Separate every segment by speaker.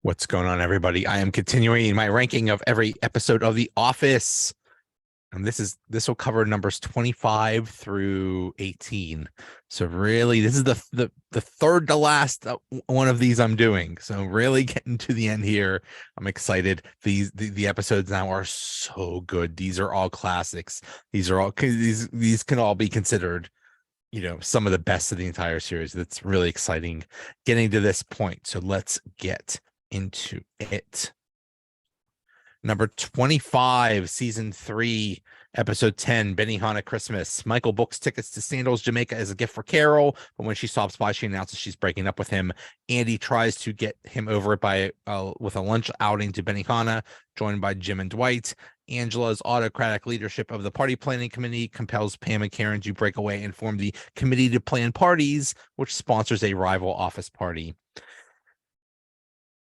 Speaker 1: What's going on, everybody? I am continuing my ranking of every episode of The Office. And this will cover numbers 25 through 18. So really, this is the third to last one of these I'm doing. So really getting to the end here. I'm excited. The episodes now are so good. These are all classics. These can all be considered, some of the best of the entire series. That's really exciting getting to this point. So let's get into it. Number 25, season 3, episode 10, Benihana Christmas. Michael books tickets to Sandals, Jamaica as a gift for Carol, but when she stops by, she announces she's breaking up with him. Andy tries to get him over it with a lunch outing to Benihana, joined by Jim and Dwight. Angela's autocratic leadership of the party planning committee compels Pam and Karen to break away and form the committee to plan parties, which sponsors a rival office party.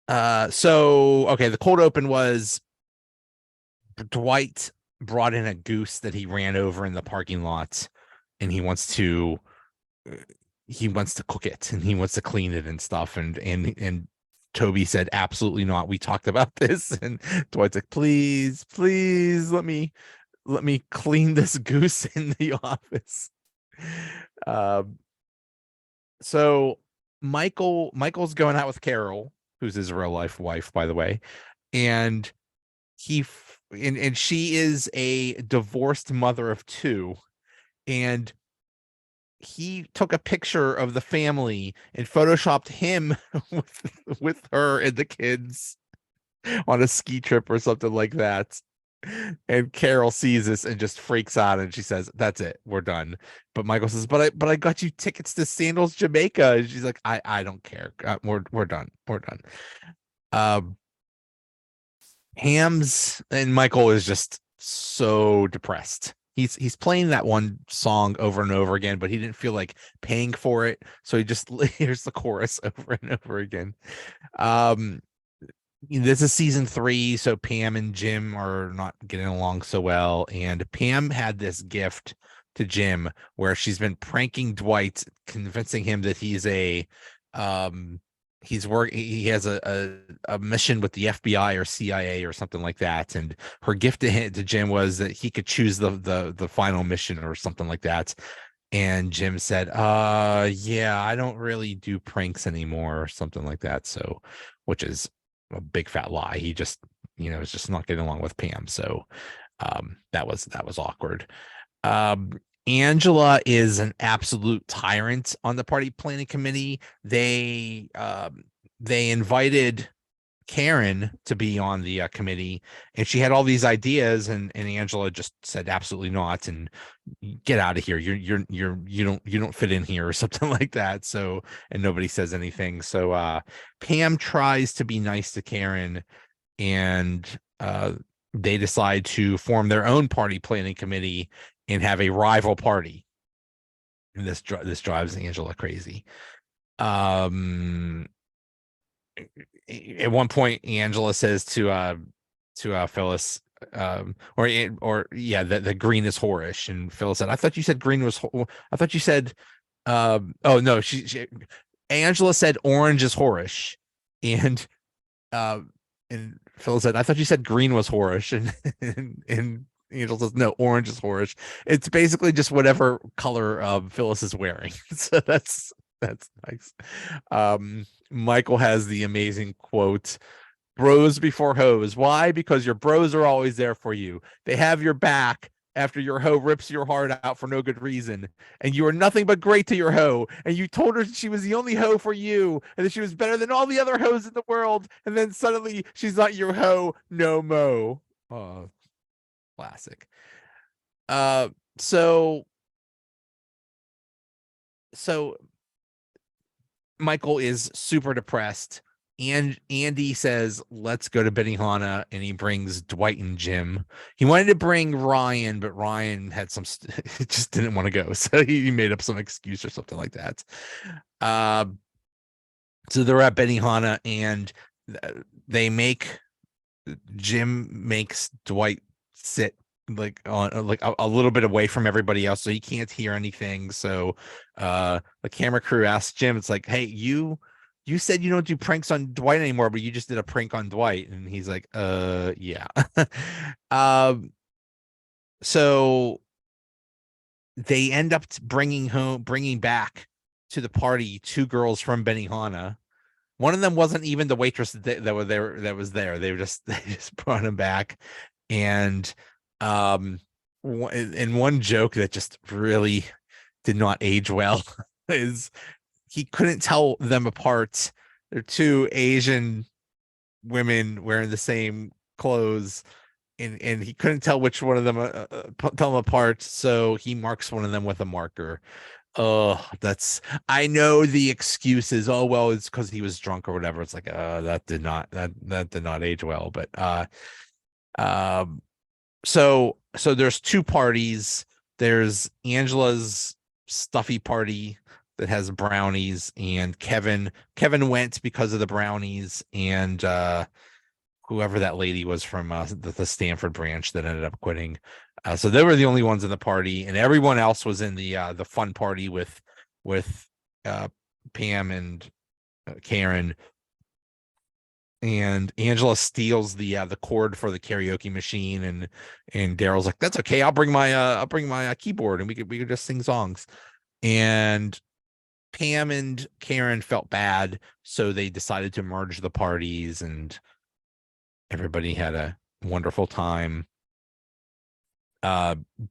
Speaker 1: The cold open was Dwight brought in a goose that he ran over in the parking lot, and he wants to cook it, and he wants to clean it and stuff. And Toby said, absolutely not. We talked about this. And Dwight's like, please, please let me clean this goose in the office. So Michael's going out with Carol, who's his real life wife, by the way. And she is a divorced mother of 2, and he took a picture of the family and photoshopped him with her and the kids on a ski trip or something like that. And Carol sees this and just freaks out, and she says, "That's it, we're done." But Michael says, "But I got you tickets to Sandals, Jamaica." And she's like, "I don't care. We're done. We're done." Hams and Michael is just so depressed. He's playing that one song over and over again, but he didn't feel like paying for it, so he just hears the chorus over and over again. This is season 3, so Pam and Jim are not getting along so well, and Pam had this gift to Jim where she's been pranking Dwight, convincing him that he has a mission with the FBI or CIA or something like that, and her gift to Jim was that he could choose the final mission or something like that. And Jim said, yeah, I don't really do pranks anymore or something like that. So, which is a big fat lie. He just, is just not getting along with Pam. So that was awkward. Angela is an absolute tyrant on the party planning committee. They invited Karen to be on the committee, and she had all these ideas, and Angela just said absolutely not, and get out of here. You don't fit in here or something like that. So, and nobody says anything. So Pam tries to be nice to Karen, and they decide to form their own party planning committee and have a rival party. And this drives Angela crazy. At one point, Angela says to Phyllis, the green is whorish, and Phyllis said, "I thought you said green was. I thought you said, oh no, Angela said orange is whorish, and Phyllis said, I thought you said green was whorish, and Angel says, no, orange is whorish. It's basically just whatever color Phyllis is wearing. So that's nice. Michael has the amazing quote, bros before hoes. Why? Because your bros are always there for you. They have your back after your hoe rips your heart out for no good reason. And you are nothing but great to your hoe. And you told her she was the only hoe for you, and that she was better than all the other hoes in the world. And then suddenly she's not your hoe no mo. Oh, classic. So Michael is super depressed, and Andy says, let's go to Benihana, and he brings Dwight and Jim. He wanted to bring Ryan, but Ryan had just didn't want to go, so he made up some excuse or something like that. So they're at Benihana, and Jim makes Dwight sit like on a little bit away from everybody else, so he can't hear anything. So the camera crew asks Jim, it's like, hey, you you said you don't do pranks on Dwight anymore, but you just did a prank on Dwight. And he's like, yeah. um, so they end up bringing back to the party two girls from Benihana. One of them wasn't even the waitress that were there. That was there. They just brought him back, and um, and one joke that just really did not age well is he couldn't tell them apart. They're two Asian women wearing the same clothes, and he couldn't tell which one of them tell them apart. So he marks one of them with a marker. Oh, I know the excuse is, oh well, it's because he was drunk or whatever. It's like, that did not age well. But um, so there's two parties. There's Angela's stuffy party that has brownies, and Kevin went because of the brownies, and whoever that lady was from the Stanford branch that ended up quitting. So they were the only ones in the party, and everyone else was in the fun party with Pam and Karen. And Angela steals the cord for the karaoke machine, and Daryl's like, "That's okay. I'll bring my keyboard, and we could just sing songs." And Pam and Karen felt bad, so they decided to merge the parties, and everybody had a wonderful time.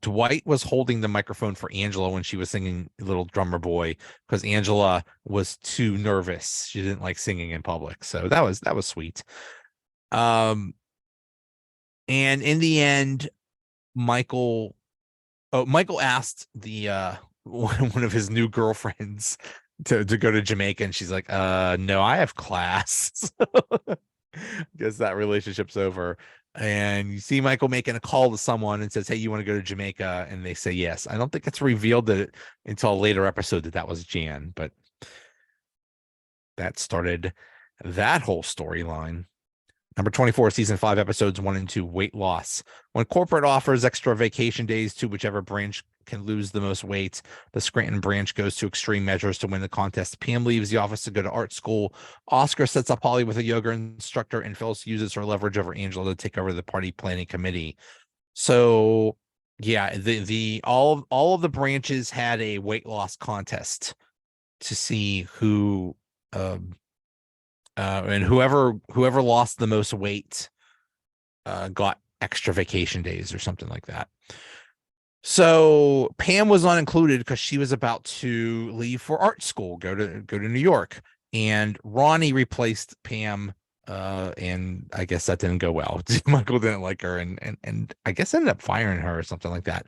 Speaker 1: Dwight was holding the microphone for Angela when she was singing Little Drummer Boy, because Angela was too nervous. She didn't like singing in public. So that was sweet. And in the end, Michael asked the one of his new girlfriends to go to Jamaica, and she's like, no, I have class. Guess that relationship's over. And you see Michael making a call to someone and says, "Hey, you want to go to Jamaica?" And they say yes. I don't think it's revealed until a later episode that was Jan, but that started that whole storyline. Number 24, season 5, episodes 1 and 2, weight loss. When corporate offers extra vacation days to whichever branch can lose the most weight, the Scranton branch goes to extreme measures to win the contest. Pam leaves the office to go to art school. Oscar sets up Holly with a yoga instructor, and Phyllis uses her leverage over Angela to take over the party planning committee. So yeah, the all of the branches had a weight loss contest to see who and whoever lost the most weight got extra vacation days or something like that. So Pam was not included because she was about to leave for art school, go to New York, and Ronnie replaced Pam. And I guess that didn't go well. Michael didn't like her, and I guess ended up firing her or something like that.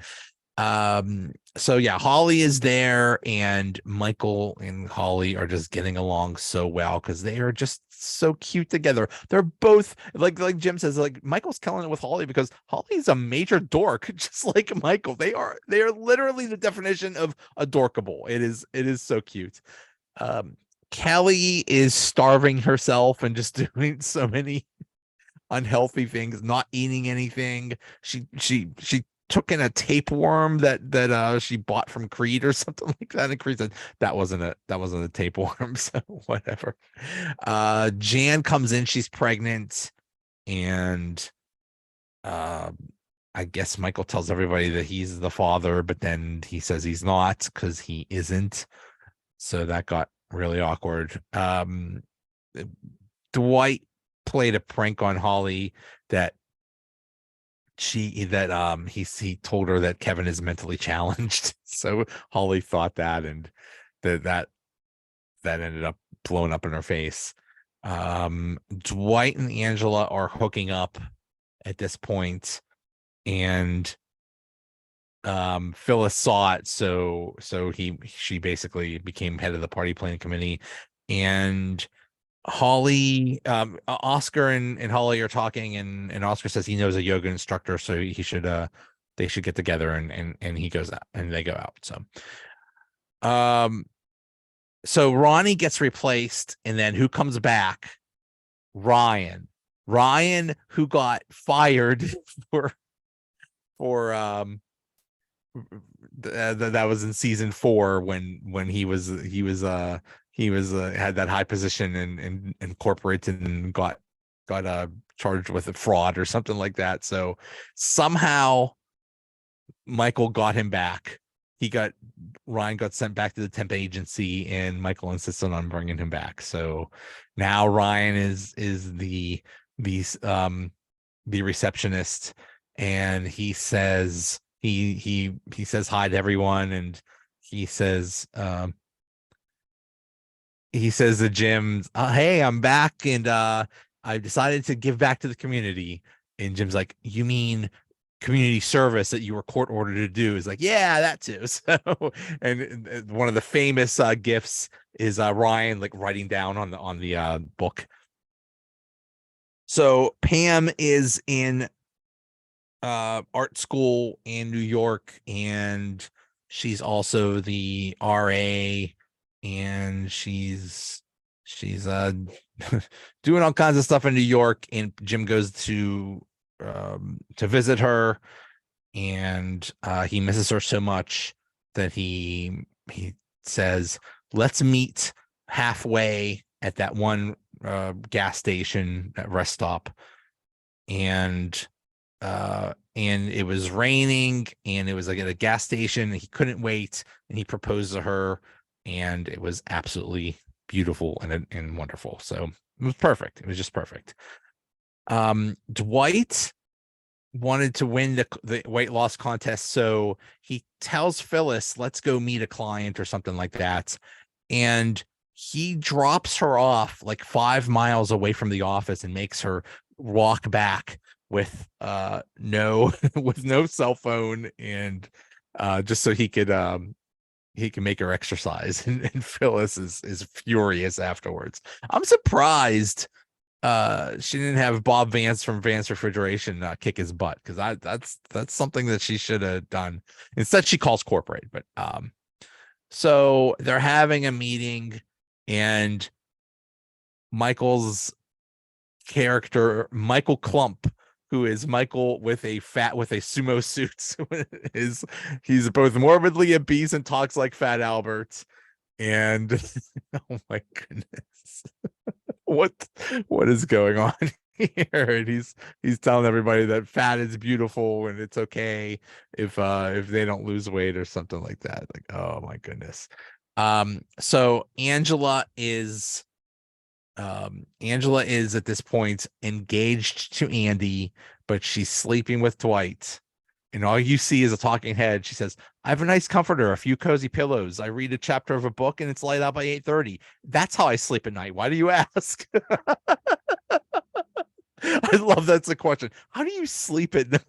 Speaker 1: So yeah, Holly is there, and Michael and Holly are just getting along so well because they are just so cute together. They're both like Jim says, like Michael's killing it with Holly because Holly's a major dork, just like Michael. They are literally the definition of adorkable. It is so cute. Kelly is starving herself and just doing so many unhealthy things, not eating anything. She took in a tapeworm that she bought from Creed or something like that, and Creed said that wasn't a tapeworm. So whatever. Jan comes in, she's pregnant, and I guess Michael tells everybody that he's the father, but then he says he's not because he isn't. So that got really awkward. Dwight played a prank on Holly that he told her that Kevin is mentally challenged. So Holly thought that, and that ended up blowing up in her face. Dwight and Angela are hooking up at this point, and Phyllis saw it, so she basically became head of the party planning committee. And Holly, Oscar and Holly are talking, and Oscar says he knows a yoga instructor, so they should get together, and he goes out, and they go out. So Ronnie gets replaced, and then who comes back? Ryan, who got fired for that was in season 4 when he was he was had that high position in corporate and got charged with a fraud or something like that. So somehow Michael got him back. Ryan got sent back to the temp agency, and Michael insisted on bringing him back. So now Ryan is the receptionist, and he says hi to everyone, and he says to Jim, "Hey, I'm back, and I decided to give back to the community." And Jim's like, "You mean community service that you were court ordered to do?" Is like, "Yeah, that too." So, and one of the famous gifts is Ryan like writing down on the book. So Pam is in art school in New York, and she's also the RA, and she's doing all kinds of stuff in New York, and Jim goes to visit her, and he misses her so much that he says, "Let's meet halfway at that one gas station, that rest stop." And it was raining, and it was like at a gas station, and he couldn't wait, and he proposed to her, and it was absolutely beautiful and wonderful. So it was perfect. It was just perfect. Dwight wanted to win the weight loss contest, so he tells Phyllis, "Let's go meet a client," or something like that, and he drops her off like 5 miles away from the office and makes her walk back with no with no cell phone, and just so he can make her exercise. And Phyllis is furious afterwards. I'm surprised she didn't have Bob Vance from Vance Refrigeration kick his butt, because that's something that she should have done. Instead, she calls corporate. But so they're having a meeting, and Michael's character, Michael Clump, who is Michael with a sumo suit, he's both morbidly obese and talks like Fat Albert. And oh my goodness, what is going on here? And he's telling everybody that fat is beautiful, and it's okay if they don't lose weight or something like that. Like, oh my goodness. So Angela is at this point engaged to Andy, but she's sleeping with Dwight. And all you see is a talking head. She says, "I have a nice comforter, a few cozy pillows. I read a chapter of a book, and it's light out by 8:30. That's how I sleep at night. Why do you ask?" I love that's a question. How do you sleep at night?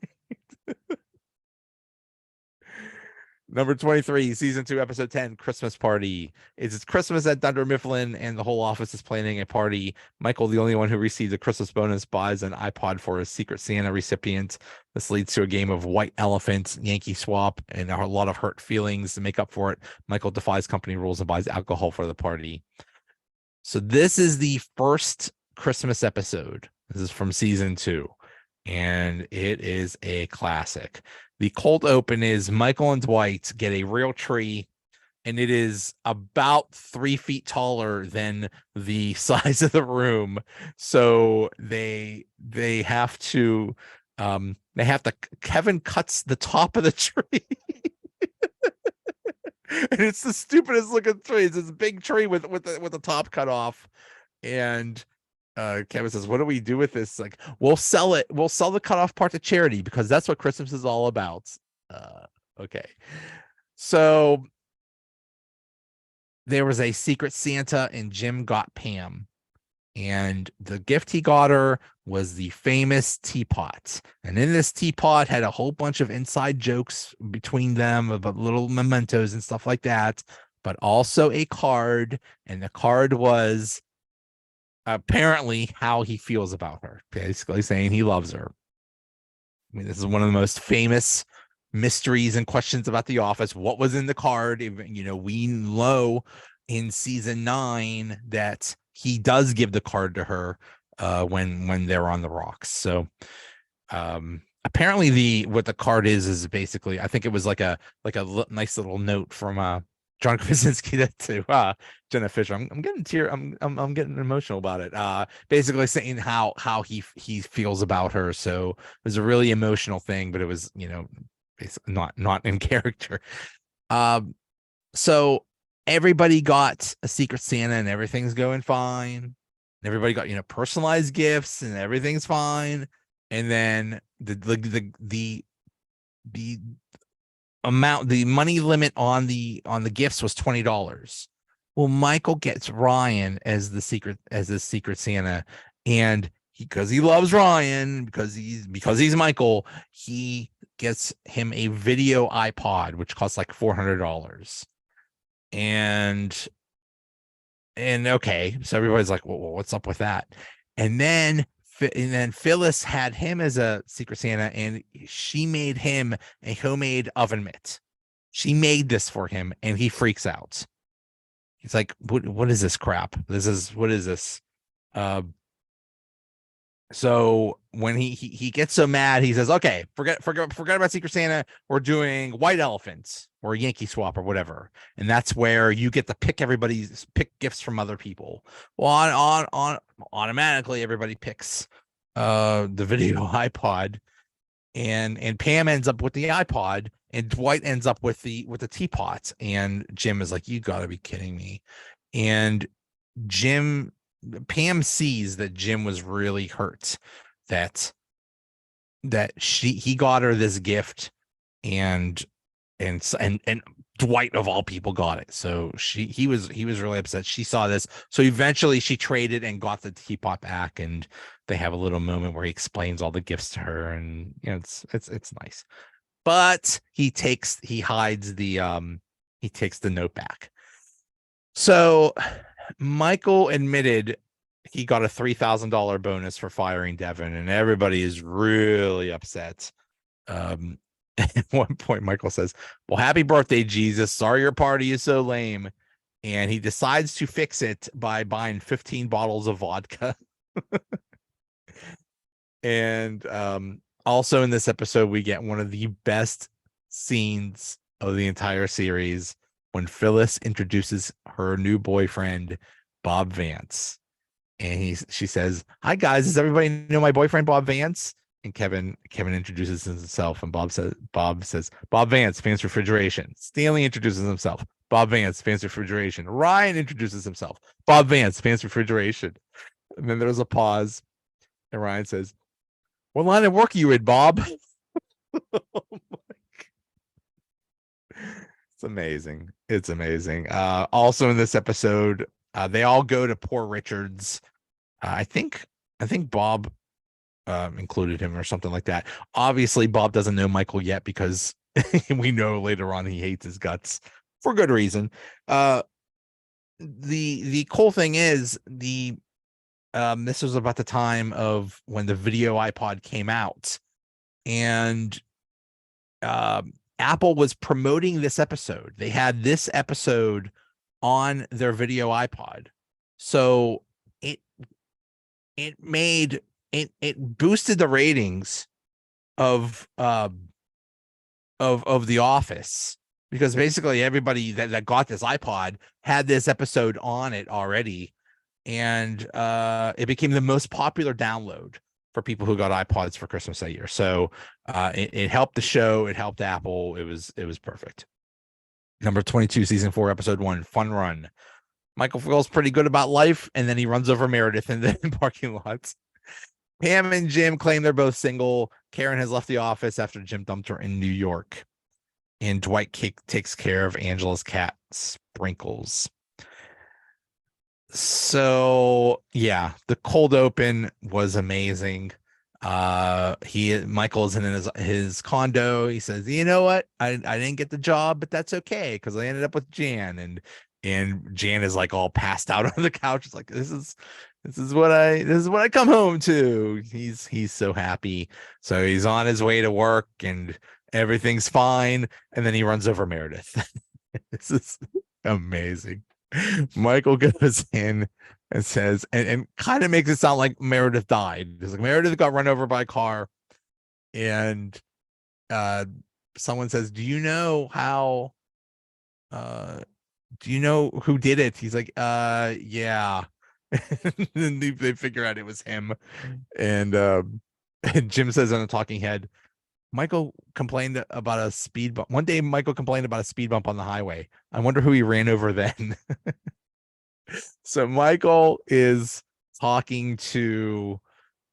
Speaker 1: Number 23, season 2, episode 10, Christmas party. It's Christmas at Dunder Mifflin, and the whole office is planning a party. Michael, the only one who received a Christmas bonus, buys an iPod for his Secret Santa recipient. This leads to a game of White Elephant, Yankee Swap, and a lot of hurt feelings. To make up for it, Michael defies company rules and buys alcohol for the party. So this is the first Christmas episode. This is from season 2, and it is a classic. The cold open is Michael and Dwight get a real tree, and it is about 3 feet taller than the size of the room. So they have to Kevin cuts the top of the tree. And it's the stupidest looking tree. It's this big tree with the top cut off. And Kevin says, "What do we do with this?" Like, "We'll sell it. We'll sell the cut off part to charity, because that's what Christmas is all about." Okay. So there was a Secret Santa, and Jim got Pam. And the gift he got her was the famous teapot. And in this teapot had a whole bunch of inside jokes between them about little mementos and stuff like that, but also a card. And the card was apparently how he feels about her, basically saying he loves her. I mean, this is one of the most famous mysteries and questions about The Office. What was in the card? We know in season 9 that he does give the card to her when they're on the rocks. So apparently what the card is basically, I think it was like a nice little note from John Krasinski to Jenna Fisher. I'm getting I'm getting emotional about it. Basically saying how he feels about her. So it was a really emotional thing, but it was, basically not in character. Um, so everybody got a Secret Santa and everything's going fine. Everybody got, personalized gifts and everything's fine. And then the the money limit on the gifts was $20. Well, Michael gets Ryan as the secret Santa, and because he loves Ryan, because he's Michael, he gets him a video iPod, which costs like $400. And okay, so everybody's like, well, what's up with that? And then Phyllis had him as a Secret Santa, and she made him a homemade oven mitt. She made this for him, and he freaks out. He's like, what is this crap? What is this? So when he gets so mad, he says, okay, forget about Secret Santa. We're doing White Elephants or Yankee Swap or whatever. And that's where you get to pick gifts from other people. Well, on automatically everybody picks the video iPod, and Pam ends up with the iPod, and Dwight ends up with the teapot. And Jim is like, you gotta be kidding me. And Pam sees that Jim was really hurt that he got her this gift, and Dwight of all people got it. So he was really upset. She saw this. So eventually she traded and got the teapot back, and they have a little moment where he explains all the gifts to her, and it's nice. But he takes the note back. So Michael admitted he got a $3,000 bonus for firing Devin, and everybody is really upset. At one point, Michael says, well, happy birthday, Jesus. Sorry your party is so lame. And he decides to fix it by buying 15 bottles of vodka. And also in this episode, we get one of the best scenes of the entire series when Phyllis introduces her new boyfriend, Bob Vance. And she says, hi guys, does everybody know my boyfriend Bob Vance? And Kevin introduces himself, and Bob says Bob Vance, Vance Refrigeration. Stanley introduces himself, Bob Vance, Vance Refrigeration. Ryan introduces himself, Bob Vance, Vance Refrigeration. And then there's a pause, and Ryan says, what line of work are you in, Bob? It's amazing. It's amazing. Also in this episode, they all go to Poor Richard's. I think Bob included him or something like that. Obviously, Bob doesn't know Michael yet, because we know later on he hates his guts for good reason. The cool thing is this was about the time of when the video iPod came out, and Apple was promoting this episode. They had this episode on their video iPod, so it boosted the ratings of The Office, because basically everybody that got this iPod had this episode on it already, and it became the most popular download for people who got iPods for Christmas that year. So it helped the show, it helped Apple. It was perfect. Number 22, season 4, episode 1, Fun Run. Michael feels pretty good about life, and then he runs over Meredith in the parking lots. Pam and Jim claim they're both single. Karen has left the office after Jim dumped her in New York. And Dwight takes care of Angela's cat, Sprinkles. So yeah, the cold open was amazing. Michael's in his condo. He says, you know what? I didn't get the job, but that's okay, because I ended up with Jan, and Jan is like all passed out on the couch. It's like, this is what I come home to. He's so happy. So he's on his way to work, and everything's fine. And then he runs over Meredith. This is amazing. Michael goes in and says, and kind of makes it sound like Meredith died. It's like Meredith got run over by a car, and someone says, do you know how do you know who did it? He's like, yeah. And they figure out it was him. And and Jim says on a talking head, Michael complained about a speed bump. One day, Michael complained about a speed bump on the highway. I wonder who he ran over then. So Michael is talking to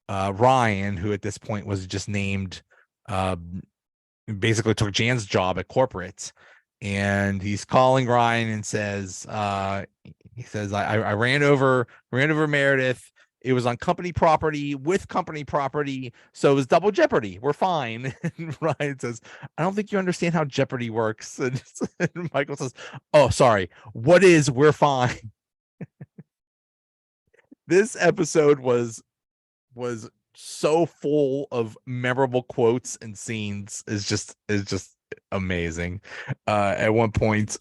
Speaker 1: Ryan, who at this point was just named, uh, basically took Jan's job at corporate. And he's calling Ryan and says, he says, I ran over Meredith. It was on company property with company property, so it was double jeopardy. We're fine. And Ryan says, I don't think you understand how jeopardy works. And Michael says, oh, sorry. What is we're fine? This episode was so full of memorable quotes and scenes. Is just amazing. At one point,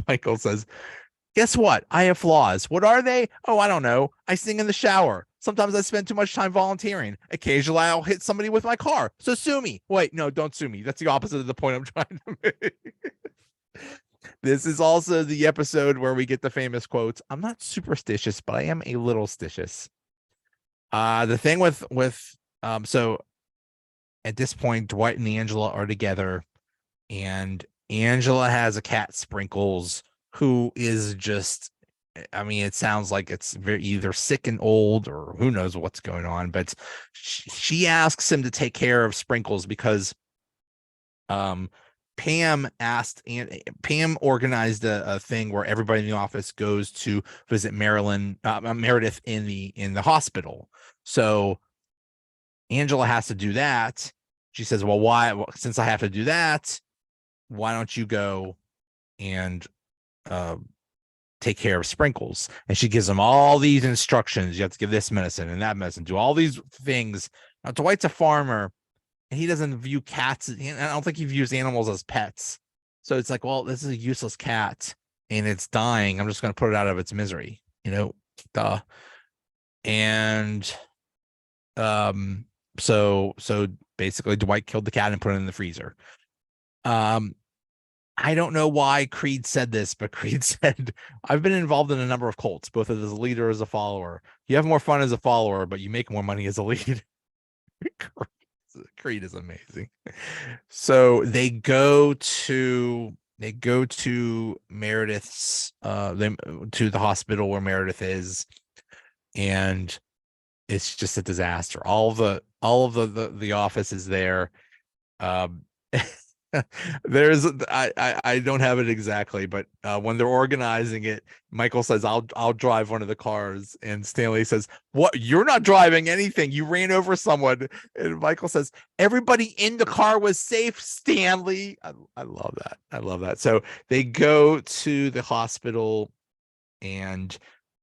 Speaker 1: Michael says, guess what? I have flaws. What are they? Oh, I don't know. I sing in the shower. Sometimes I spend too much time volunteering. Occasionally I'll hit somebody with my car. So sue me. Wait, no, don't sue me. That's the opposite of the point I'm trying to make. This is also the episode where we get the famous quotes. I'm not superstitious, but I am a little stitious. The thing with so at this point, Dwight and Angela are together, and Angela has a cat, Sprinkles, who is just, I mean, it sounds like it's very either sick and old or who knows what's going on, but she asks him to take care of Sprinkles because Pam asked, and Pam organized a thing where everybody in the office goes to visit Meredith in the hospital. So Angela has to do that. She says, well, why? Well, since I have to do that, why don't you go and take care of Sprinkles? And she gives him all these instructions. You have to give this medicine and that medicine, do all these things. Now, Dwight's a farmer, and he doesn't view cats. I don't think he views animals as pets. So it's like, well, this is a useless cat and it's dying. I'm just going to put it out of its misery, duh. And so basically Dwight killed the cat and put it in the freezer. I don't know why Creed said this, but Creed said, I've been involved in a number of cults, both as a leader as a follower. You have more fun as a follower, but you make more money as a leader. Creed is amazing. So they go to Meredith's to the hospital where Meredith is, and it's just a disaster. All of the office is there. There's I don't have it exactly, but when they're organizing it, Michael says, I'll drive one of the cars, and Stanley says, what, you're not driving anything, you ran over someone. And Michael says, everybody in the car was safe, Stanley. I love that. So they go to the hospital, and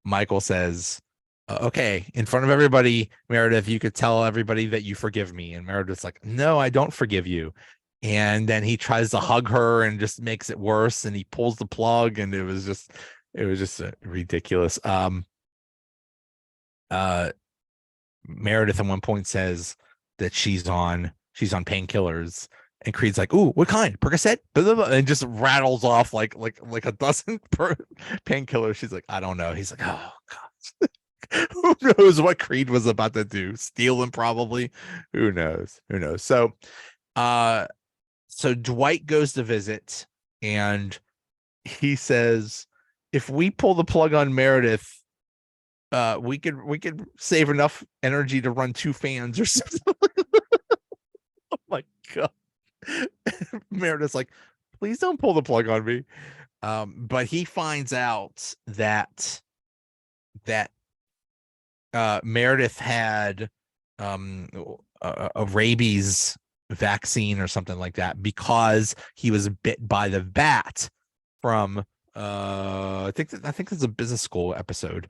Speaker 1: Michael says, okay, in front of everybody, Meredith, you could tell everybody that you forgive me. And Meredith's like, no, I don't forgive you. And then he tries to hug her and just makes it worse, and he pulls the plug, and it was just ridiculous. Meredith at one point says that she's on painkillers, and Creed's like, ooh, what kind? Percocet? Blah, blah, blah, and just rattles off like a dozen painkillers. She's like, I don't know. He's like, oh god. Who knows what Creed was about to do? Steal him, probably. Who knows? So Dwight goes to visit, and he says, if we pull the plug on Meredith, we could save enough energy to run 2 fans or something. Oh my god. Meredith's like, please don't pull the plug on me. But he finds out that Meredith had a rabies vaccine or something like that, because he was bit by the bat from I think it's a business school episode.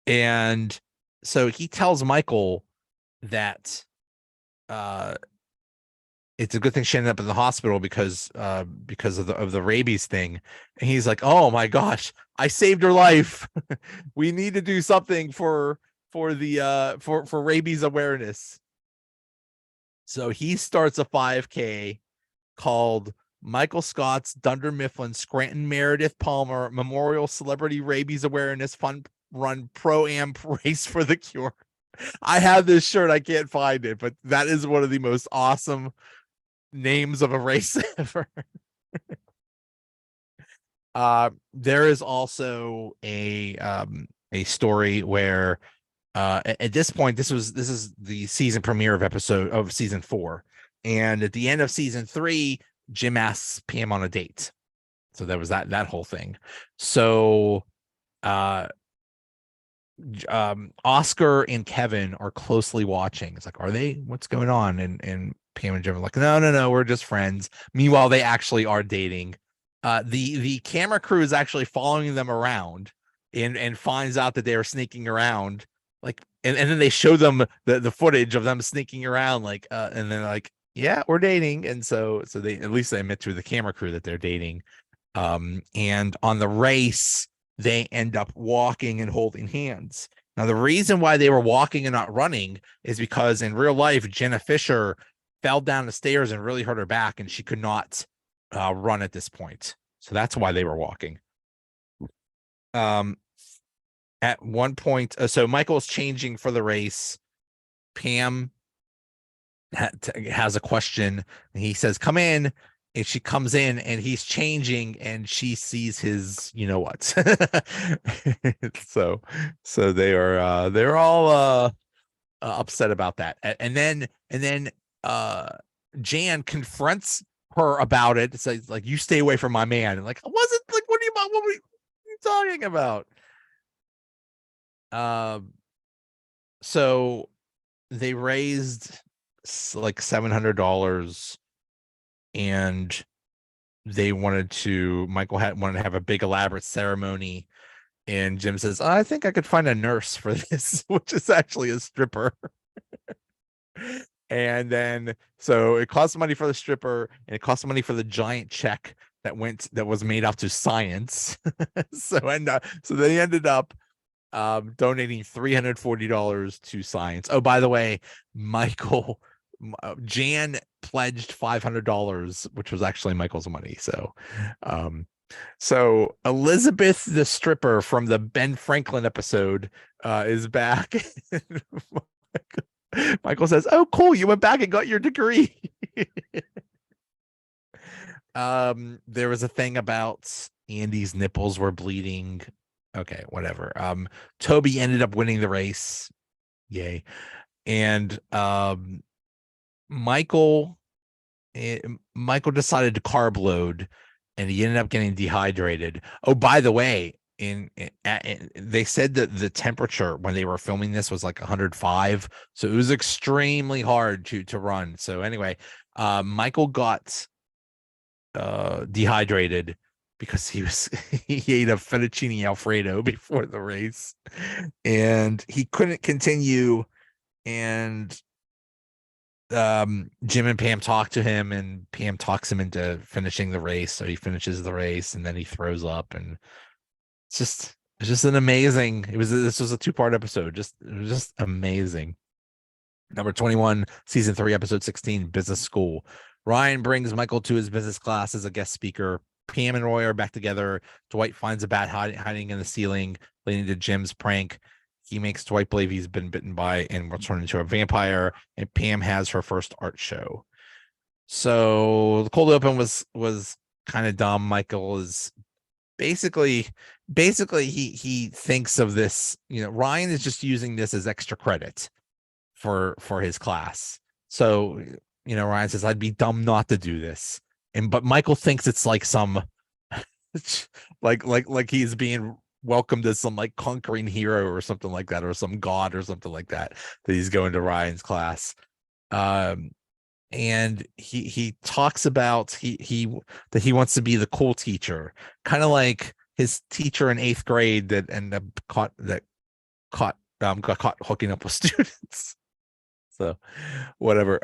Speaker 1: And so he tells Michael that it's a good thing she ended up in the hospital because of the rabies thing. And he's like, oh my gosh, I saved her life. We need to do something for rabies awareness. So he starts a 5K called Michael Scott's Dunder Mifflin Scranton Meredith Palmer Memorial Celebrity Rabies Awareness Fun Run Pro-Am Race for the Cure. I have this shirt. I can't find it, but that is one of the most awesome names of a race ever. There is also a story where at this point, this is the season premiere of season 4, and at the end of season 3, Jim asks Pam on a date. So there was that whole thing. So Oscar and Kevin are closely watching. It's like, are they? What's going on? And Pam and Jim are like, no, we're just friends. Meanwhile, they actually are dating. The camera crew is actually following them around and finds out that they are sneaking around. Like, and then they show them the footage of them sneaking around, like, and then like, yeah, we're dating. And so they, at least they admit to the camera crew that they're dating. And on the race, they end up walking and holding hands. Now, the reason why they were walking and not running is because in real life, Jenna Fisher fell down the stairs and really hurt her back, and she could not run at this point. So that's why they were walking. At one point, so Michael's changing for the race. Pam has a question, and he says, "Come in." And she comes in, and he's changing, and she sees his, you know what? so they're all upset about that. And then Jan confronts her about it. It's like, you stay away from my man. And like, I wasn't, like, what were you talking about? So they raised like $700, and they wanted Michael wanted to have a big elaborate ceremony, and Jim says, I think I could find a nurse for this, which is actually a stripper. And then, so it costs money for the stripper, and it costs money for the giant check that was made out to science. So they ended up donating $340 to science. Oh, by the way, Jan pledged $500, which was actually Michael's money. So Elizabeth the stripper from the Ben Franklin episode is back. Michael says, "Oh, cool, you went back and got your degree." There was a thing about Andy's nipples were bleeding. Okay, whatever. Toby ended up winning the race. Yay. And Michael decided to carb load, and he ended up getting dehydrated. Oh, by the way, they said that the temperature when they were filming this was like 105, so it was extremely hard to run. So anyway, Michael got dehydrated because he ate a fettuccine alfredo before the race, and he couldn't continue. And Jim and Pam talk to him, and Pam talks him into finishing the race. So he finishes the race, and then he throws up, and it's just an amazing. This was a 2-part episode. It was just amazing. Number 21, season 3, episode 16, business school. Ryan brings Michael to his business class as a guest speaker. Pam and Roy are back together. Dwight finds a bat hiding in the ceiling, leading to Jim's prank. He makes Dwight believe he's been bitten by and will turn into a vampire. And Pam has her first art show. So the cold open was kind of dumb. Michael is basically he thinks of this. Ryan is just using this as extra credit for his class. So Ryan says, I'd be dumb not to do this. But Michael thinks it's like some like he's being welcomed as some like conquering hero or something like that, or some god or something like that he's going to Ryan's class. And he talks about that he wants to be the cool teacher, kind of like his teacher in 8th grade that got caught hooking up with students. So whatever.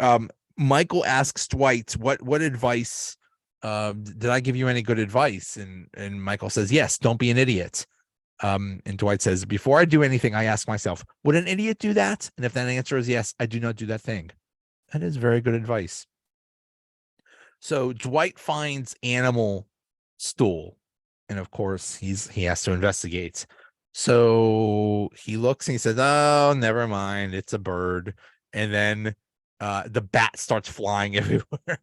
Speaker 1: Michael asks Dwight, what advice did I give you? Any good advice? And Michael says, yes, don't be an idiot. And Dwight says, before I do anything, I ask myself, would an idiot do that? And if that answer is yes, I do not do that thing. That is very good advice. So Dwight finds animal stool, and of course he has to investigate. So he looks and he says, "Oh, never mind, it's a bird." And then the bat starts flying everywhere.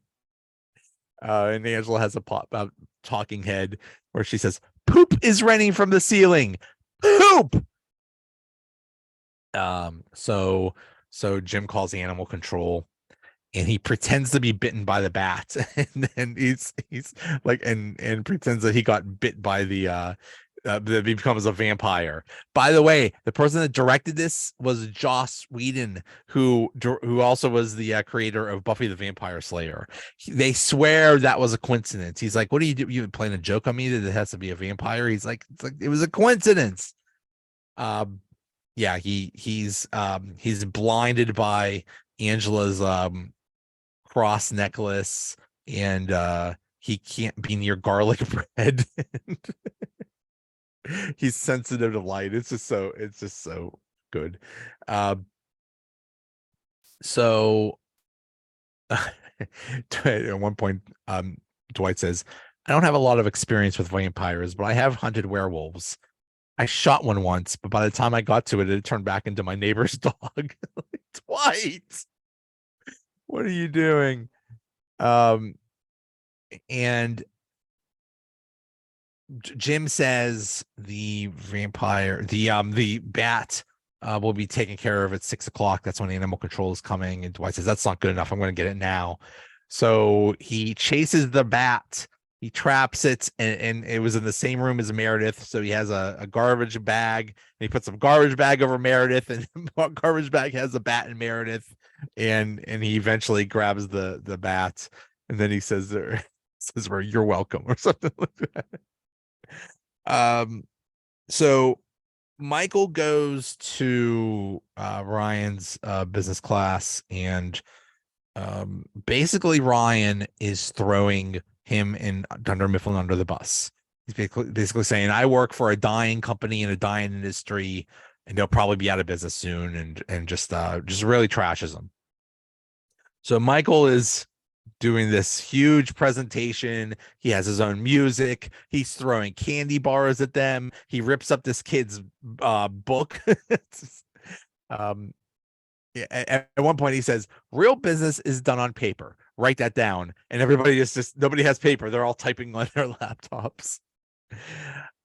Speaker 1: And Angela has a talking head where she says, "Poop is raining from the ceiling. Poop." So Jim calls animal control, and he pretends to be bitten by the bat, and then he's like and pretends that he got bit by that he becomes a vampire. By the way, the person that directed this was Joss Whedon, who also was the creator of Buffy the Vampire Slayer. They swear that was a coincidence. He's like, "What do you do? You playing a joke on me that it has to be a vampire?" He's like, it was a coincidence." Yeah, he's blinded by Angela's cross necklace, and he can't be near garlic bread. He's sensitive to light. It's just so good. So at one point, Dwight says, "I don't have a lot of experience with vampires, but I have hunted werewolves. I shot one once, but by the time I got to it, it turned back into my neighbor's dog." Dwight, what are you doing? And Jim says the bat will be taken care of at 6 o'clock. That's when animal control is coming. And Dwight says, "That's not good enough. I'm going to get it now." So he chases the bat. He traps it, and it was in the same room as Meredith. So he has a garbage bag, and he puts some garbage bag over Meredith, and garbage bag has the bat and Meredith, and he eventually grabs the bat, and then he says, "Where you're welcome," or something like that. So Michael goes to Ryan's business class, and basically Ryan is throwing him and Dunder Mifflin under the bus. He's basically saying, "I work for a dying company in a dying industry, and they'll probably be out of business soon," and just really trashes them. So Michael is doing this huge presentation. He has his own music. He's throwing candy bars at them. He rips up this kid's book. um, yeah, at one point he says, "Real business is done on paper. Write that down." And everybody is just nobody has paper. They're all typing on their laptops.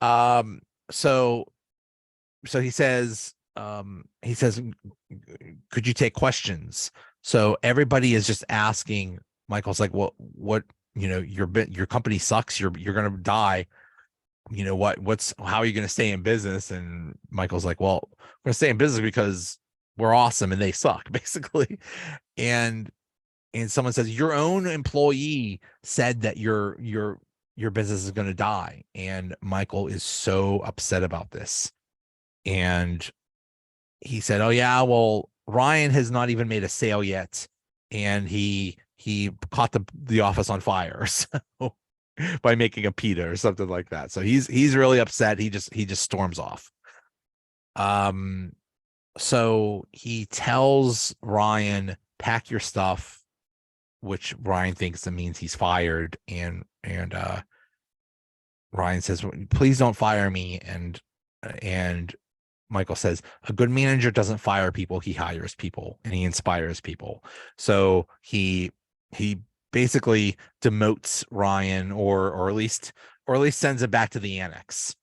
Speaker 1: Um, so he says, "Could you take questions?" So everybody is just asking. Michael's like, what, your company sucks. You're going to die. How are you going to stay in business?" And Michael's like, "Well, we're going to stay in business because we're awesome and they suck," basically. And someone says, "Your own employee said that your business is going to die." And Michael is so upset about this. And he said, "Oh yeah, well, Ryan has not even made a sale yet, and he caught the office on fire, so by making a pita or something like that." So he's really upset. He just storms off. So he tells Ryan, "Pack your stuff," which Ryan thinks that means he's fired, and Ryan says, "Please don't fire me." And Michael says, "A good manager doesn't fire people, he hires people, and he inspires people." So he basically demotes Ryan, or at least sends him back to the annex.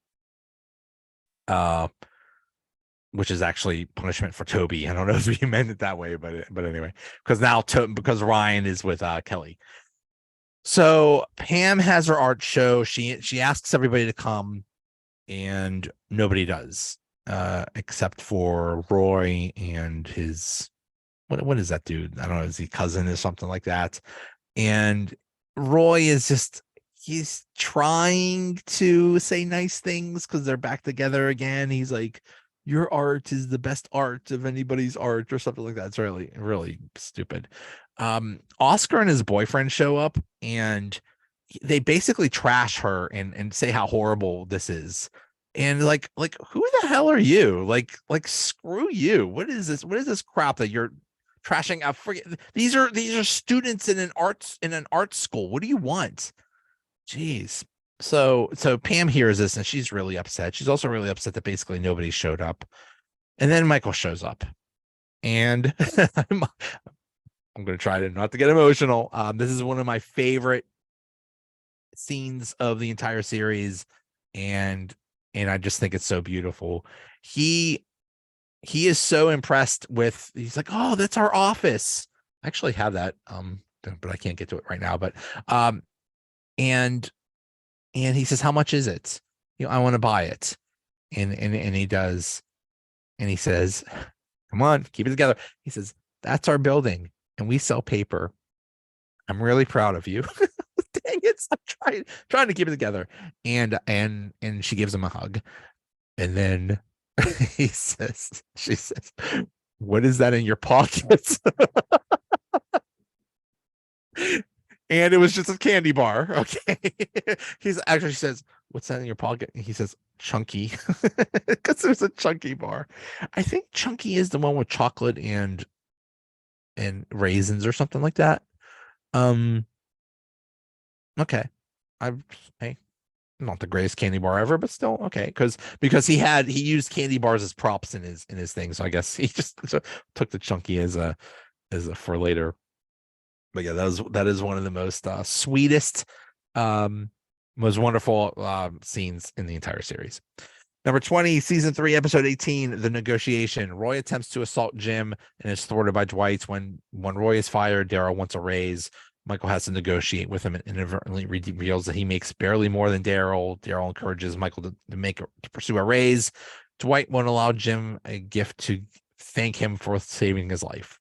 Speaker 1: Which is actually punishment for Toby. I don't know if you meant it that way, but anyway, because Ryan is with Kelly. So Pam has her art show. She asks everybody to come, and nobody does, except for Roy and his what is that dude? I don't know. Is he cousin or something like that? And Roy is he's trying to say nice things because they're back together again. He's like, "Your art is the best art of anybody's art," or something like that. It's really, really stupid. Oscar and his boyfriend show up, and they basically trash her and say how horrible this is. And like who the hell are you? Like screw you. What is this? What is this crap that you're trashing out. Forget these are students in an art school. What do you want? Jeez. So Pam hears this and she's really upset. She's also really upset that basically nobody showed up. And then Michael shows up. And I'm going to try to not to get emotional. This is one of my favorite scenes of the entire series, and I just think it's so beautiful. He is so impressed with. He's like, "Oh, that's our office." I actually have that, but I can't get to it right now. But and he says, "How much is it? I want to buy it." And he does, and he says, "Come on, keep it together." He says, "That's our building, and we sell paper. I'm really proud of you." Dang it! I'm trying to keep it together. And she gives him a hug, and then she says, "What is that in your pockets?" And it was just a candy bar. Okay. She says, "What's that in your pocket?" And he says, "Chunky," because there's a Chunky bar. I think Chunky is the one with chocolate and raisins or something like that. Okay. Hey, not the greatest candy bar ever, but still okay. Because he used candy bars as props in his thing. So I guess he just took the Chunky as a for later. But yeah, that is one of the most sweetest, most wonderful scenes in the entire series. Number 20, season 3, episode 18, The Negotiation. Roy attempts to assault Jim and is thwarted by Dwight. When Roy is fired, Daryl wants a raise. Michael has to negotiate with him and inadvertently reveals that he makes barely more than Daryl. Daryl encourages Michael to pursue a raise. Dwight won't allow Jim a gift to thank him for saving his life.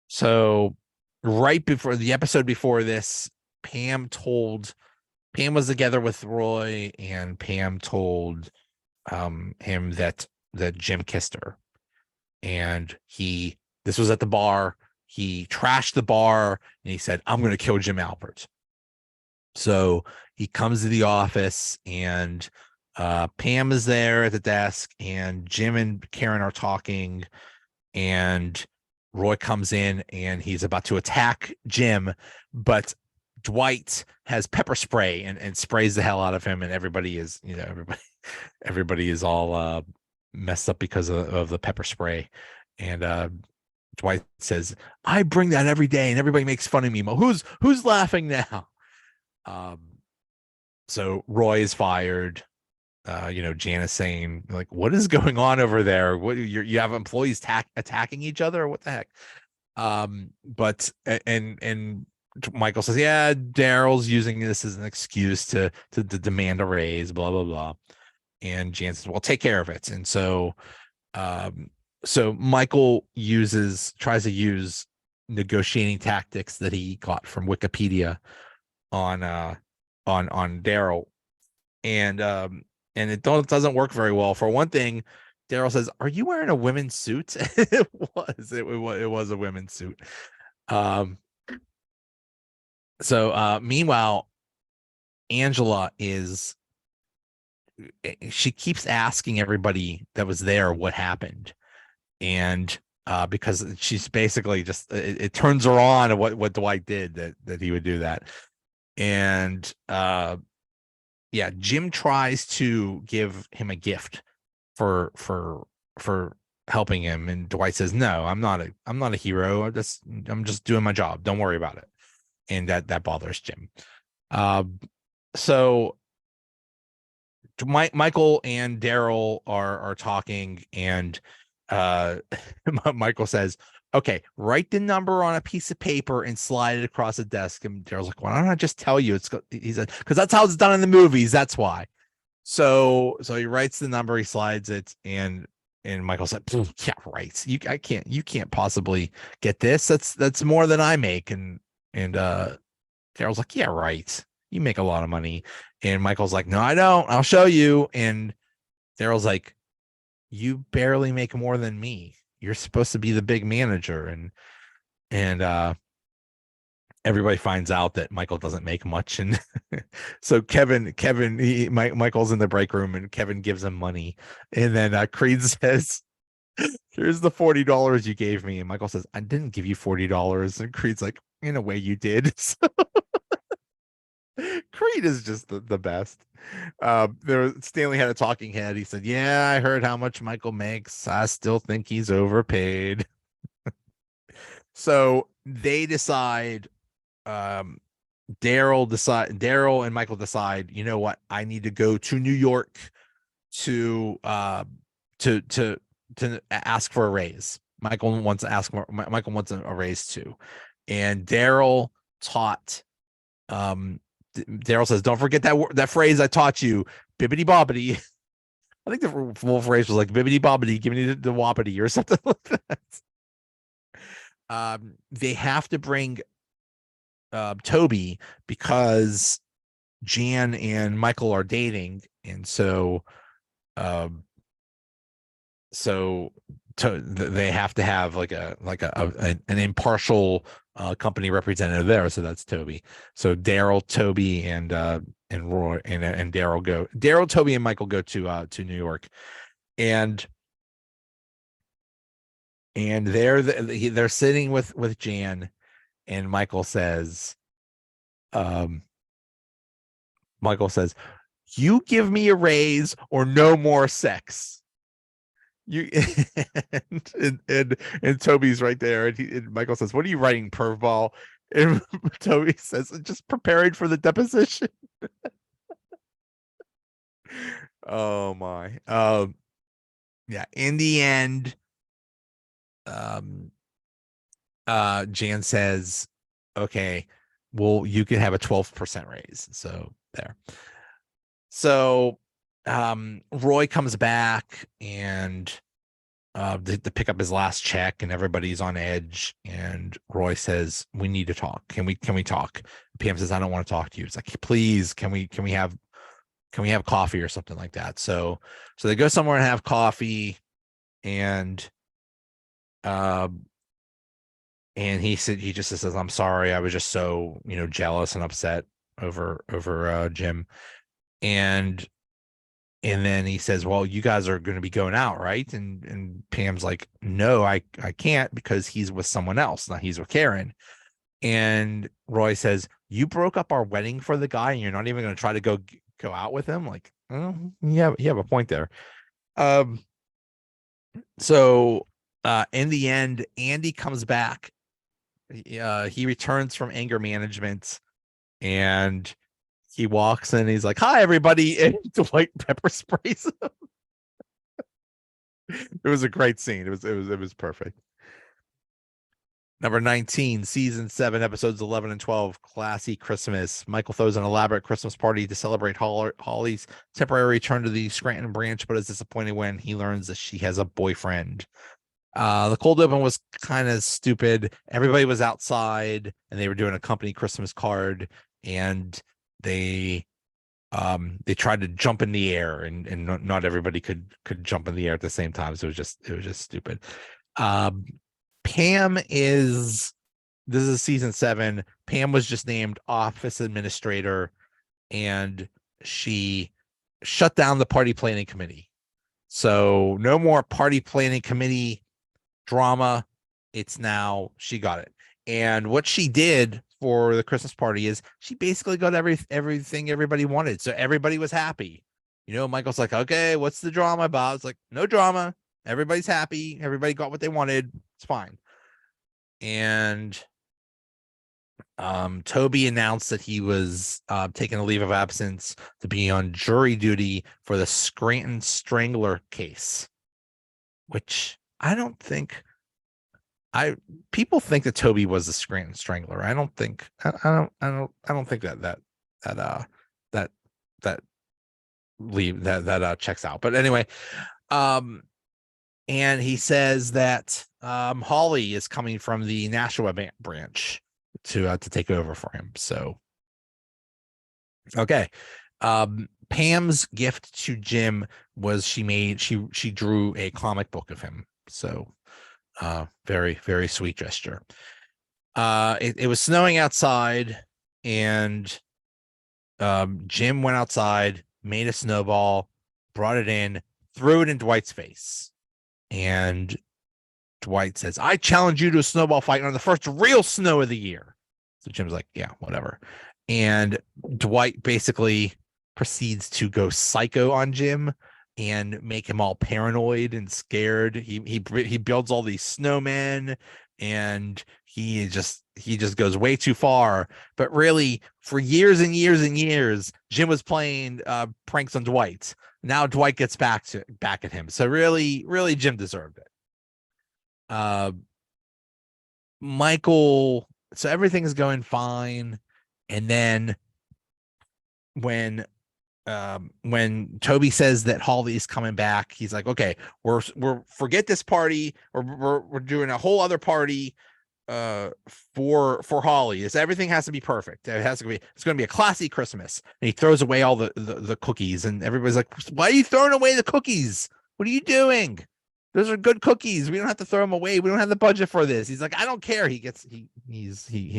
Speaker 1: So right before the episode before this, Pam was together with Roy, and Pam told him that Jim kissed her, and this was at the bar. He trashed the bar and he said, "I'm going to kill Jim Albert." So he comes to the office, and Pam is there at the desk, and Jim and Karen are talking, and Roy comes in and he's about to attack Jim, but Dwight has pepper spray and sprays the hell out of him, and everybody is all messed up because of the pepper spray. And Dwight says, "I bring that every day, and everybody makes fun of me. Who's laughing now?" So Roy is fired. Janice saying, like, "What is going on over there? What you have employees attacking each other, or what the heck?" But and Michael says, "Yeah, Daryl's using this as an excuse to demand a raise, blah blah blah." And Jan says, "Well, take care of it." And so Michael tries to use negotiating tactics that he got from Wikipedia on Daryl, and it doesn't work very well. For one thing, Daryl says, "Are you wearing a women's suit?" It was a women's suit. So meanwhile, Angela she keeps asking everybody that was there what happened, and because she's basically just it turns her on to what Dwight did that he would do that. And yeah, Jim tries to give him a gift for helping him, and Dwight says, "No, I'm not a hero. I'm just doing my job. Don't worry about it." And that bothers Jim. So Michael and Daryl are talking, and Michael says, "Okay, write the number on a piece of paper and slide it across the desk." And Daryl's like, "Why don't I just tell you?" He said, "Because that's how it's done in the movies. That's why." So he writes the number, he slides it, and Michael's like, "Yeah, right. You can't possibly get this. That's more than I make." And Daryl's like, "Yeah, right. You make a lot of money." And Michael's like, "No, I don't. I'll show you." And Daryl's like, "You barely make more than me. You're supposed to be the big manager." And everybody finds out that Michael doesn't make much. And so Michael's in the break room, and Kevin gives him money. And then Creed says, Here's the $40 you gave me. And Michael says, I didn't give you $40. And Creed's like, in a way you did. So Creed is just the best. Stanley had a talking head. He said, yeah, I heard how much Michael makes. I still think he's overpaid. So they decide, Daryl and Michael decide, you know what? I need to go to New York to to ask for a raise. Michael wants a raise too. And Daryl taught Daryl says, don't forget that phrase I taught you, bibbity bobbity. I think the full phrase was like bibbity bobbity, give me the whoppity or something like that. They have to bring Toby because Jan and Michael are dating, and so they have to have like an impartial company representative there. So that's Toby. So Daryl, Toby, and Roy and Daryl, Toby, and Michael go to New York, and they're sitting with Jan, and Michael says, you give me a raise or no more sex. You and Toby's right there, and Michael says, what are you writing, pervball? And Toby says, just preparing for the deposition. Oh my. Yeah, in the end, Jan says, okay, well, you can have a 12% raise. So there. So Roy comes back and to pick up his last check, and everybody's on edge, and Roy says, we need to talk. Can we talk? Pam says, I don't want to talk to you. It's like, please, can we have coffee or something like that? So they go somewhere and have coffee, and he just says, I'm sorry, I was just so jealous and upset over Jim. And then he says, well, you guys are going to be going out, right? And Pam's like, no, I can't, because he's with someone else. Now he's with Karen. And Roy says, you broke up our wedding for the guy, and you're not even going to try to go out with him? Like, oh, you have a point there. So in the end, Andy comes back. He returns from anger management, and he walks in, he's like, hi, everybody. And Dwight pepper sprays him. It was a great scene. It was perfect. Number 19, season 7, episodes 11 and 12, Classy Christmas. Michael throws an elaborate Christmas party to celebrate Holly's temporary return to the Scranton branch, but is disappointed when he learns that she has a boyfriend. The cold open was kind of stupid. Everybody was outside, and they were doing a company Christmas card, and they tried to jump in the air, and not everybody could jump in the air at the same time. So it was just stupid. Pam this is season 7. Pam was just named office administrator, and she shut down the party planning committee. So no more party planning committee drama. It's now, she got it. And what she did for the Christmas party is she basically got everything everybody wanted. So everybody was happy. Michael's like, okay, what's the drama about? It's like, no drama. Everybody's happy. Everybody got what they wanted. It's fine. And Toby announced that he was taking a leave of absence to be on jury duty for the Scranton Strangler case, which I don't think people think that Toby was the Scranton Strangler. I don't think that checks out. But anyway, and he says that Holly is coming from the Nashua branch to take over for him. So okay. Pam's gift to Jim was she drew a comic book of him. So very, very sweet gesture. It was snowing outside, and Jim went outside, made a snowball, brought it in, threw it in Dwight's face. And Dwight says, I challenge you to a snowball fight on the first real snow of the year. So Jim's like, yeah, whatever. And Dwight basically proceeds to go psycho on Jim and make him all paranoid and scared. He builds all these snowmen, and he just goes way too far. But really, for years and years and years, Jim was playing pranks on Dwight. Now Dwight gets back at him. So really, Jim deserved it. Michael, so everything's going fine, and then when Toby says that Holly's coming back, he's like, okay, we're forget this party, or we're doing a whole other party for Holly. Everything has to be perfect. It's going to be a classy Christmas. And he throws away all the cookies, and everybody's like, why are you throwing away the cookies? What are you doing? Those are good cookies. We don't have to throw them away. We don't have the budget for this. He's like, I don't care. He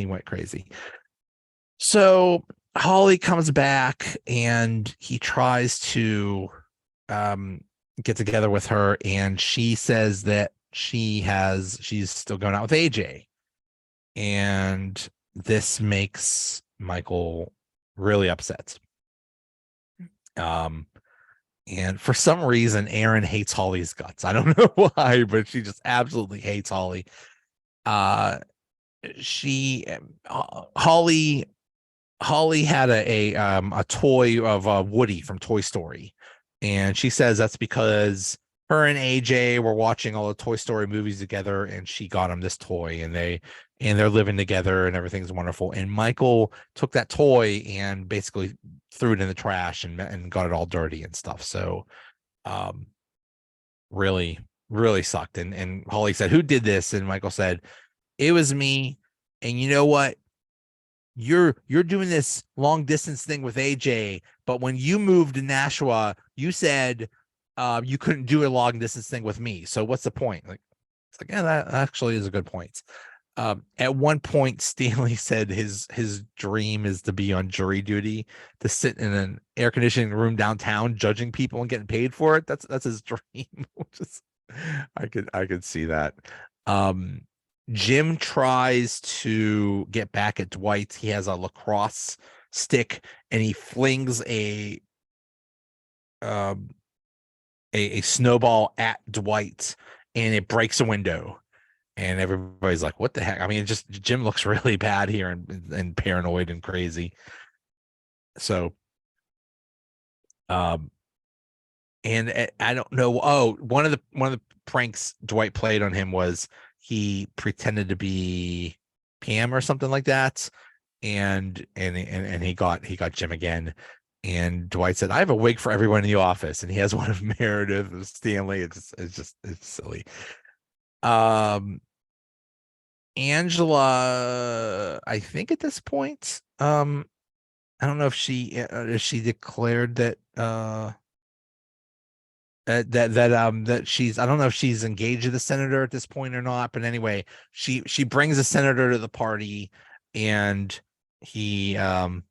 Speaker 1: went crazy. So Holly comes back, and he tries to get together with her, and she says that she's still going out with AJ. And this makes Michael really upset. And for some reason, Aaron hates Holly's guts. I don't know why, but she just absolutely hates Holly. Holly had a toy of Woody from Toy Story, and she says that's because her and AJ were watching all the Toy Story movies together, and she got him this toy, and they're living together, and everything's wonderful. And Michael took that toy and basically threw it in the trash and got it all dirty and stuff. So, really, really sucked. And Holly said, "Who did this?" And Michael said, "It was me." And you know what? You're doing this long distance thing with AJ, but when you moved to Nashua, you said you couldn't do a long distance thing with me. So what's the point? Like, it's like, yeah, that actually is a good point. At one point, Stanley said his dream is to be on jury duty, to sit in an air conditioning room downtown judging people and getting paid for it. That's his dream. Which is, I could see that. Jim tries to get back at Dwight. He has a lacrosse stick, and he flings a snowball at Dwight, and it breaks a window. And everybody's like, what the heck? I mean, Jim looks really bad here and paranoid and crazy. So, and I don't know. Oh, one of the pranks Dwight played on him was he pretended to be Pam or something like that. And he got Jim again. And Dwight said, I have a wig for everyone in the office. And he has one of Meredith and Stanley. It's silly. Angela, I think at this point, I don't know if she declared that that she's, I don't know if she's engaged to the senator at this point or not, but anyway, she brings a senator to the party, and he and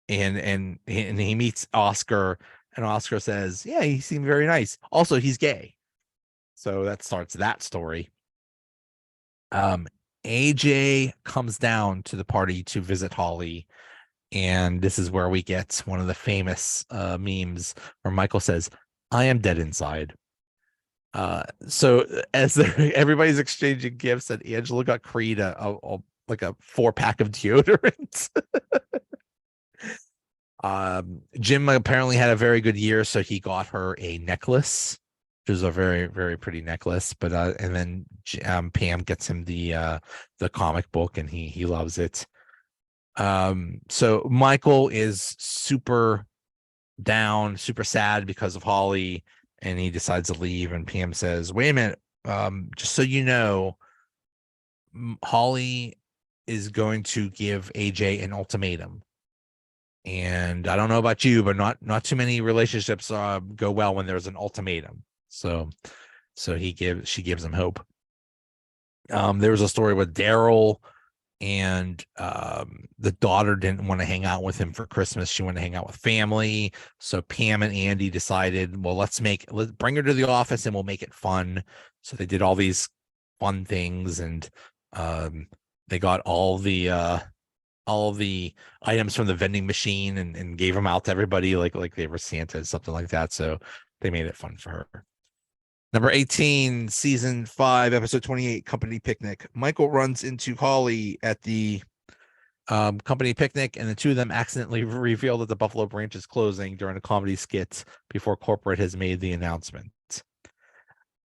Speaker 1: he meets Oscar, and Oscar says, yeah, he seemed very nice. Also, he's gay. So that starts that story. AJ comes down to the party to visit Holly, and this is where we get one of the famous memes where Michael says, I am dead inside. So as everybody's exchanging gifts, and Angela got Creed a 4-pack of deodorant. Jim apparently had a very good year, so he got her a necklace, which is a very, very pretty necklace. But and then Pam gets him the comic book, and he loves it. So Michael is super down, super sad because of Holly, and he decides to leave. And Pam says, wait a minute, just so you know, Holly is going to give AJ an ultimatum. And I don't know about you, but not too many relationships go well when there's an ultimatum. So she gives him hope. There was a story with Daryl, and the daughter didn't want to hang out with him for Christmas. She wanted to hang out with family. So Pam and Andy decided, well, let's bring her to the office and we'll make it fun. So they did all these fun things, and they got all the items from the vending machine and gave them out to everybody like they were Santa and something like that. So they made it fun for her. Number 18, season 5, episode 28, company picnic. Michael runs into Holly at the company picnic, and the two of them accidentally reveal that the Buffalo branch is closing during a comedy skit before corporate has made the announcement.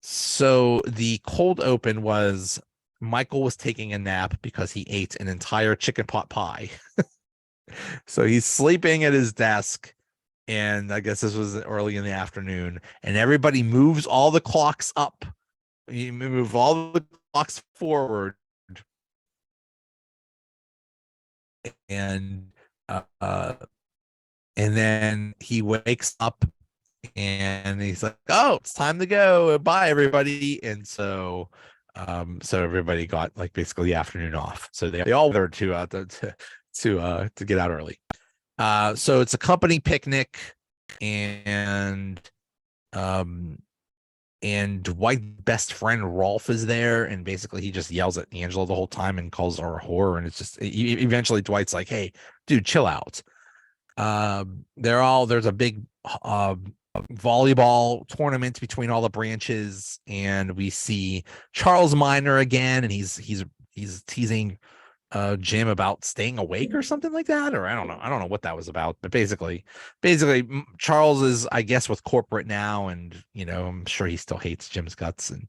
Speaker 1: So the cold open was Michael was taking a nap because he ate an entire chicken pot pie. So he's sleeping at his desk, and I guess this was early in the afternoon, and everybody moves all the clocks up. You move all the clocks forward, and uh, and then he wakes up and he's like, "Oh, it's time to go. Bye, everybody." And so everybody got like basically the afternoon off. So they all were to get out early. So it's a company picnic, and Dwight's best friend Rolf is there, and basically he just yells at Angela the whole time and calls her a whore, and it's just eventually Dwight's like, "Hey, dude, chill out." There's a big volleyball tournament between all the branches, and we see Charles Minor again, and he's teasing Jim about staying awake or something like that, or I don't know what that was about, but basically Charles is, I guess, with corporate now, and I'm sure he still hates Jim's guts, and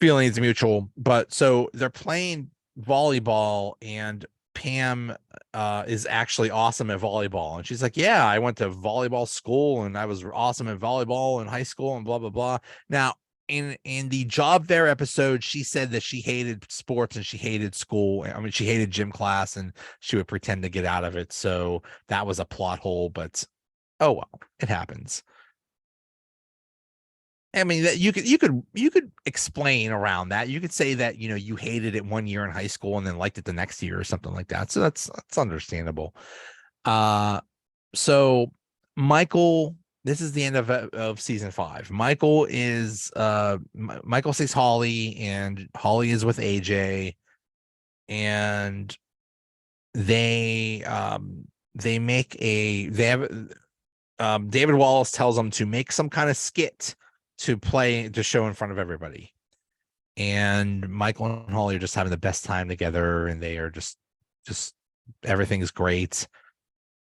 Speaker 1: feelings mutual. But so they're playing volleyball, and Pam is actually awesome at volleyball, and she's like, "Yeah, I went to volleyball school, and I was awesome at volleyball in high school, and blah blah blah." Now, in the job fair episode, she said that she hated sports and she hated school. I mean, she hated gym class, and she would pretend to get out of it. So that was a plot hole, but oh well, it happens. I mean, that you could explain around that. You could say that you hated it one year in high school and then liked it the next year or something like that. So that's understandable. Uh, so Michael, this is the end of season 5. Michael sees Holly, and Holly is with AJ, and they make they have David Wallace tells them to make some kind of skit to show in front of everybody. And Michael and Holly are just having the best time together, and they are just everything's great.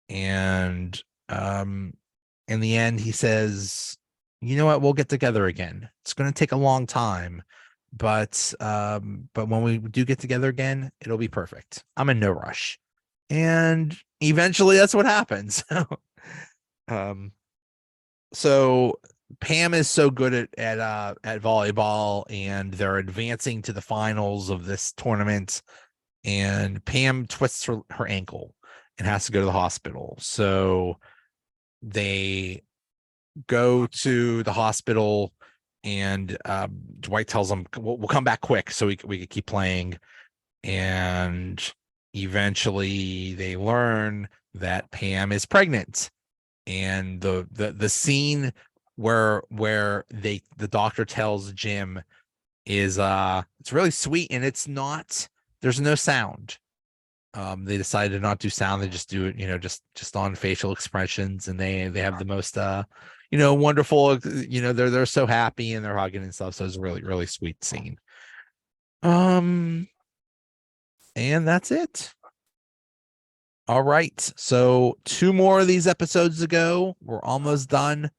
Speaker 1: And in the end, he says, "You know what? We'll get together again. It's going to take a long time, but when we do get together again, it'll be perfect. I'm in no rush." And eventually, that's what happens. So Pam is so good at volleyball, and they're advancing to the finals of this tournament, and Pam twists her ankle and has to go to the hospital. So they go to the hospital, and Dwight tells them, we'll come back quick so we could keep playing. And eventually they learn that Pam is pregnant, and the scene where the doctor tells Jim is it's really sweet, and it's not, there's no sound. They decided to not do sound. They just do it, just on facial expressions, and they have the most wonderful, they're so happy, and they're hugging and stuff. So it's a really, really sweet scene. And that's it. All right. So 2 more of these episodes to go. We're almost done.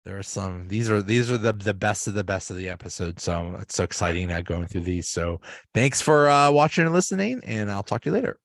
Speaker 1: There are some, these are the best of the best of the episodes. So it's so exciting now going through these. So thanks for watching and listening, and I'll talk to you later.